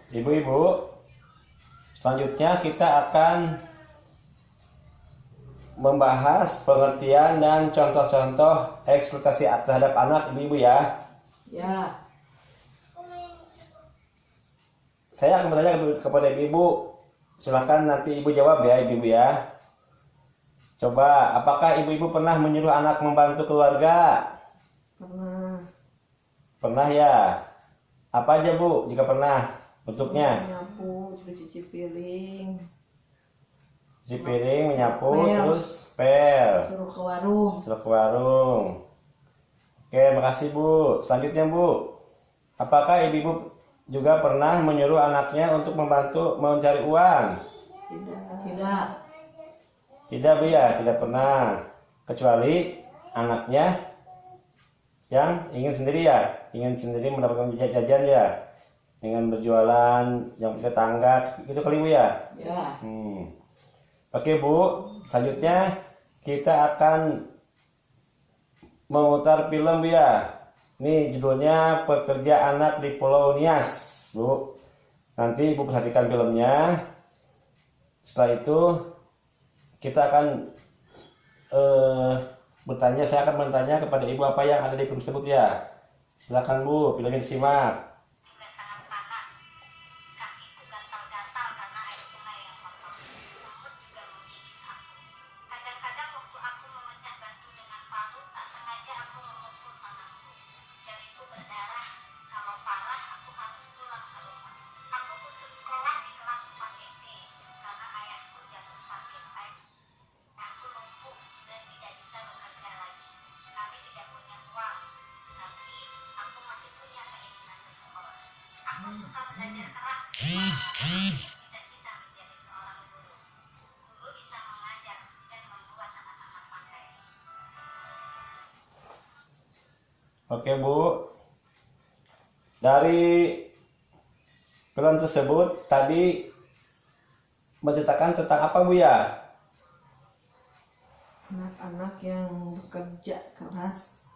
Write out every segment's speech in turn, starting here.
Ibu-ibu, selanjutnya kita akan membahas pengertian dan contoh-contoh eksploitasi terhadap anak, ibu-ibu ya. Ya. Saya akan bertanya kepada ibu-ibu, silahkan nanti ibu jawab ya ibu-ibu ya. Coba, apakah ibu-ibu pernah menyuruh anak membantu keluarga? Pernah. Pernah ya? Apa aja bu, jika pernah? Bentuknya? Menyapu, cuci piring. Cuci piring, menyapu, Pel. terus pel. Suruh ke warung. Suruh ke warung. Oke, makasih bu. Selanjutnya bu, apakah ibu-ibu juga pernah menyuruh anaknya untuk membantu mencari uang? Tidak. Tidak bu ya, tidak pernah. Kecuali anaknya yang ingin sendiri ya, ingin sendiri mendapatkan jajan ya, dengan berjualan yang tetangga, itu kali bu ya. Ya. Oke bu, selanjutnya kita akan memutar film bu ya. Ini judulnya Pekerja Anak di Pulau Nias bu. Nanti ibu perhatikan filmnya. Setelah itu kita akan saya akan bertanya kepada ibu apa yang ada di film tersebut ya. Silakan bu, filmnya disimak. Aku suka belajar keras, cita-cita menjadi seorang guru. Guru bisa mengajar dan membuat anak-anak pandai. Oke bu, dari film tersebut tadi menceritakan tentang apa bu ya? Anak-anak yang bekerja keras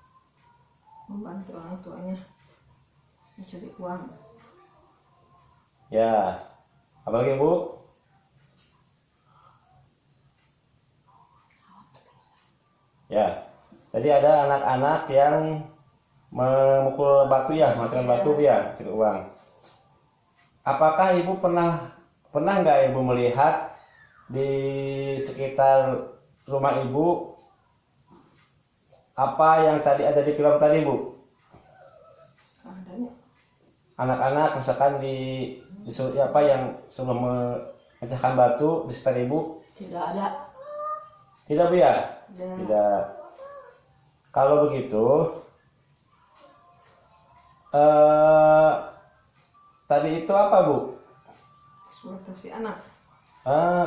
membantu orang tuanya mencari uang. Ya, apalagi bu? Ya, tadi ada anak-anak yang memukul batu ya, menghancurkan batu ya, cari uang. Apakah ibu pernah nggak ibu melihat di sekitar rumah ibu apa yang tadi ada di film tadi bu? Adanya. Anak-anak misalkan disuruh apa yang suruh memecahkan batu di sekitar ibu? Tidak ada. Tidak bu ya? Tidak. Tidak. Kalau begitu, tadi itu apa bu? Eksploitasi anak.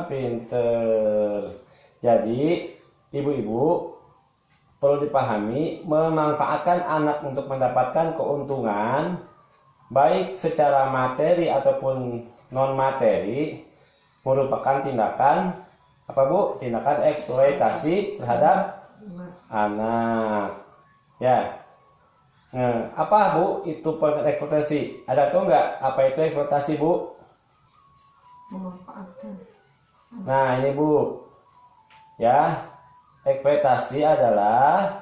Pinter. Jadi ibu-ibu perlu dipahami memanfaatkan anak untuk mendapatkan keuntungan baik secara materi ataupun non materi merupakan tindakan apa bu? Tindakan eksploitasi terhadap anak. Ya. Nah, apa bu itu eksploitasi? Ada tahu nggak apa itu eksploitasi bu? Memanfaatkan. Nah ini bu, ya eksploitasi adalah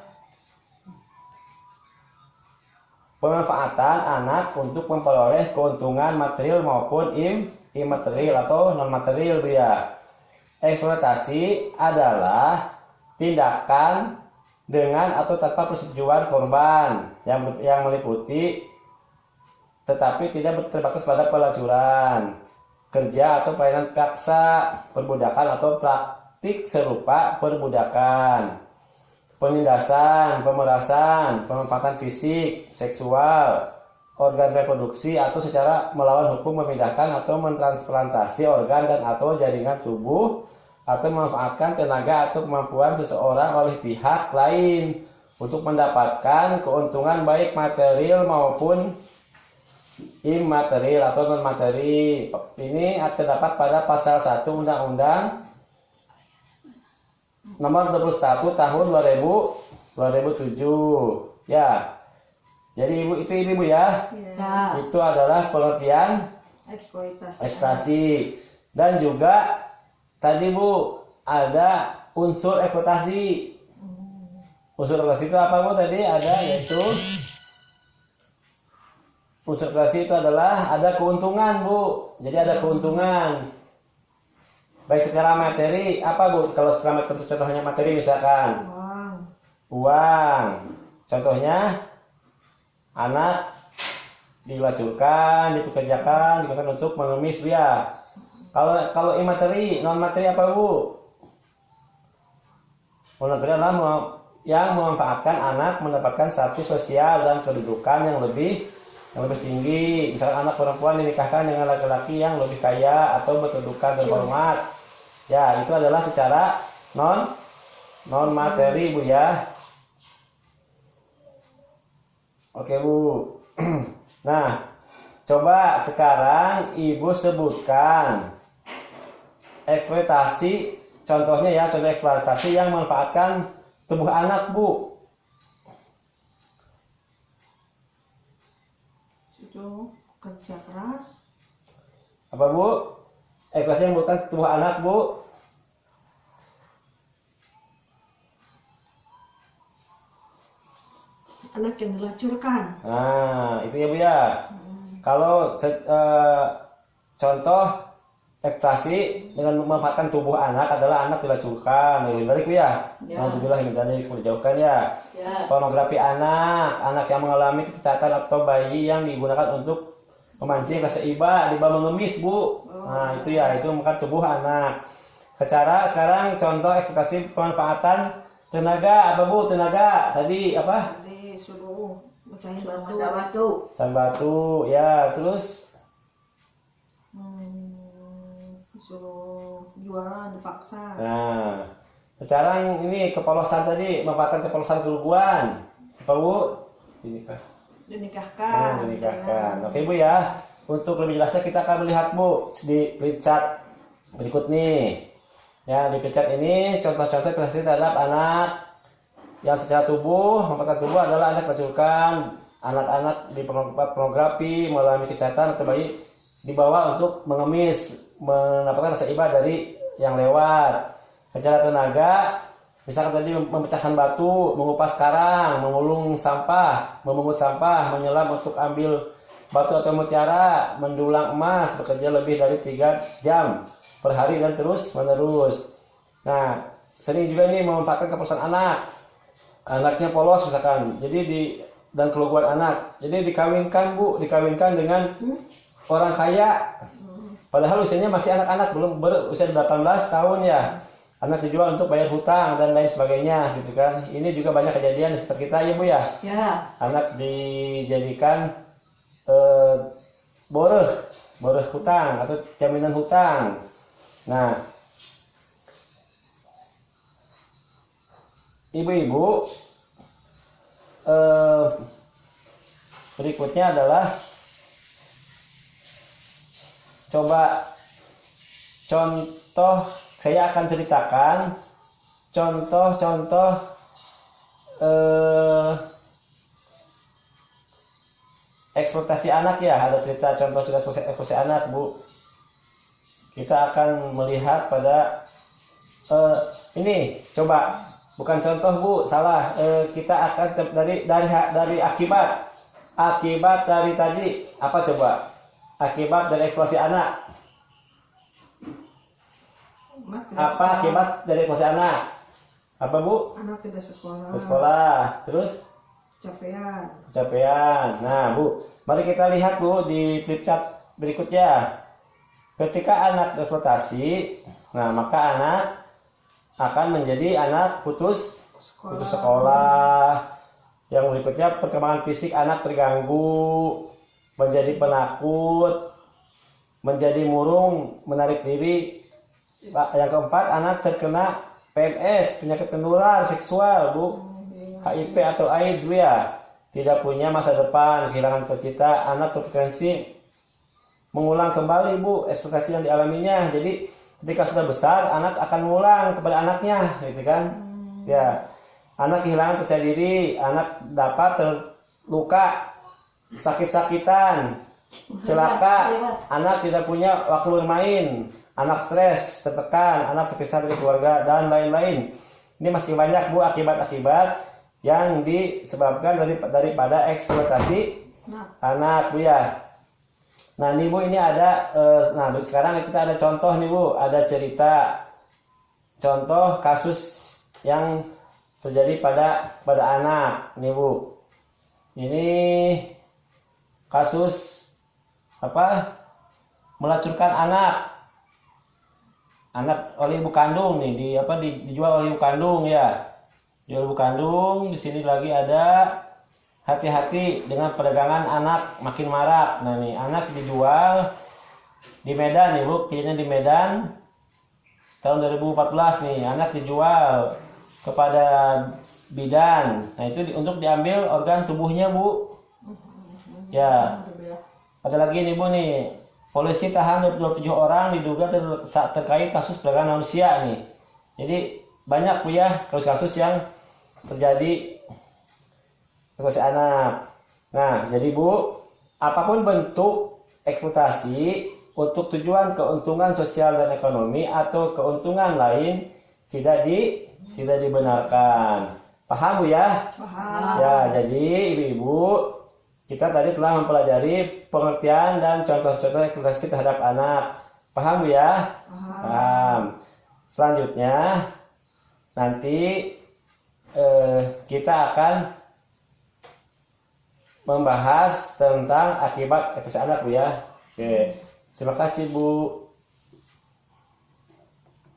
pemanfaatan anak untuk memperoleh keuntungan material maupun imaterial atau non material bu ya. Eksploitasi adalah tindakan dengan atau tanpa persetujuan korban yang meliputi tetapi tidak terbatas pada pelacuran, kerja atau pelayanan paksa, perbudakan atau praktik serupa perbudakan, penindasan, pemerasan, pemanfaatan fisik, seksual, organ reproduksi atau secara melawan hukum memindahkan atau mentransplantasi organ dan atau jaringan tubuh atau memanfaatkan tenaga atau kemampuan seseorang oleh pihak lain untuk mendapatkan keuntungan baik material maupun imaterial atau non materi. Ini terdapat pada pasal 1 Undang-Undang Nomor 21 Tahun 2007. Ya. Jadi ibu itu ibu ya. Ya. Itu adalah pengertian eksploitasi. Dan juga tadi Bu ada unsur eksploitasi. Unsur eksploitasi itu apa Bu tadi? Ada yaitu unsur eksploitasi itu adalah ada keuntungan Bu. Jadi ada keuntungan. Baik secara materi apa Bu? Kalau secara contohnya materi misalkan uang. Contohnya anak dilacurkan, dipekerjakan, digunakan untuk mengemis dia. Kalau imateri, non materi apa Bu? Non materi adalah yang memanfaatkan anak mendapatkan status sosial dan kedudukan yang lebih tinggi. Misalkan anak perempuan dinikahkan dengan laki-laki yang lebih kaya atau berkedudukan terhormat. Ya, itu adalah secara non materi Bu ya. Oke Bu. Nah, coba sekarang Ibu sebutkan eksploitasi, contohnya ya, contoh eksploitasi yang memanfaatkan tubuh anak Bu. Itu kerja keras. Apa Bu? Eksploitasi yang memanfaatkan tubuh anak Bu. Anak yang dilacurkan. Nah, itu ya Bu ya. Kalau contoh eksploitasi dengan memanfaatkan tubuh anak adalah anak dilacurkan, lebih baik Bu ya. Alhamdulillah ini sudah dijauhkan ya. Pornografi anak yang mengalami kecacatan atau bayi yang digunakan untuk memancing rasa iba di bawah mengemis Bu. Nah, itu ya, itu merupakan tubuh anak. Sekarang contoh eksploitasi pemanfaatan tenaga apa Bu? Tenaga tadi apa? Disuruh mecahin Batu ya, terus disuruh jualan dipaksa. nah sekarang ini kepolosan tadi merupakan kepolosan keluguan apa Bu? Dinikahkan. Oke Bu ya, untuk lebih jelasnya kita akan melihat Bu di flipchart berikut nih ya. Di flipchart ini contoh-contoh eksploitasi terhadap anak yang secara tubuh memanfaatkan tubuh adalah anak pelacurkan, anak-anak di pornografi, mengalami kejahatan atau bayi dibawa untuk mengemis, mendapatkan rasa iba dari yang lewat. Secara tenaga, misalkan tadi memecahkan batu, mengupas karang, memulung sampah, memungut sampah, menyelam untuk ambil batu atau mutiara, mendulang emas, bekerja lebih dari 3 jam per hari dan terus menerus. Nah, sering juga ini memanfaatkan kepuasan anaknya polos misalkan, jadi dan keluarga anak, jadi dikawinkan Bu, dengan orang kaya, padahal usianya masih anak-anak, belum berusia 18 tahun ya. Anak dijual untuk bayar hutang dan lain sebagainya gitu kan. Ini juga banyak kejadian di sekitar kita ya Bu ya. Anak dijadikan boreh hutang atau jaminan hutang. Nah, ibu-ibu, berikutnya adalah coba contoh, saya akan ceritakan contoh-contoh eksploitasi anak ya. Ada cerita contoh eksploitasi anak Bu. Kita akan melihat pada ini, coba bukan contoh Bu, salah. Kita akan dari akibat dari tadi apa coba? Akibat dari eksploitasi anak. Apa akibat dari eksploitasi anak? Apa Bu? Anak tidak sekolah. Terus Capean. Nah Bu, mari kita lihat Bu di flipchart berikutnya. Ketika anak eksploitasi, nah maka anak akan menjadi anak putus sekolah. Yang berikutnya, perkembangan fisik anak terganggu, menjadi penakut, menjadi murung, menarik diri. Yang keempat, anak terkena PMS, penyakit menular seksual Bu, HIV atau AIDS Bu ya. Tidak punya masa depan, kehilangan cita-cita, anak berpotensi mengulang kembali Bu eksploitasi yang dialaminya. Jadi ketika sudah besar, anak akan mengulang kepada anaknya, gitu kan? Ya, anak kehilangan percaya diri, anak dapat terluka, sakit-sakitan, celaka, anak tidak punya waktu bermain, anak stres, tertekan, anak terpisah dari keluarga, dan lain-lain. Ini masih banyak Bu akibat-akibat yang disebabkan daripada eksploitasi anak Bu ya. Nah nih Bu, ini ada, nah sekarang kita ada contoh nih Bu, ada cerita, contoh kasus yang terjadi pada anak nih Bu. Ini kasus melacurkan anak oleh ibu kandung nih, dijual oleh ibu kandung ya. Jual ibu kandung. Di sini lagi ada hati-hati dengan perdagangan anak makin marak. Nah nih anak dijual di Medan nih Bu, kayaknya di Medan tahun 2014 nih, anak dijual kepada bidan. Nah itu untuk diambil organ tubuhnya Bu. Ya. Ada lagi nih Bu nih, polisi tahan 27 orang diduga terkait kasus perdagangan manusia nih. Jadi banyak Bu ya kasus-kasus yang terjadi eksploitasi anak. Nah jadi Bu, apapun bentuk eksploitasi untuk tujuan keuntungan sosial dan ekonomi atau keuntungan lain tidak dibenarkan. Paham Bu ya? Paham. Ya, jadi ibu-ibu, kita tadi telah mempelajari pengertian dan contoh-contoh eksploitasi terhadap anak. Paham Bu ya? Paham. Selanjutnya nanti kita akan membahas tentang akibat eksploitasi anak Bu ya. Oke. Terima kasih Bu.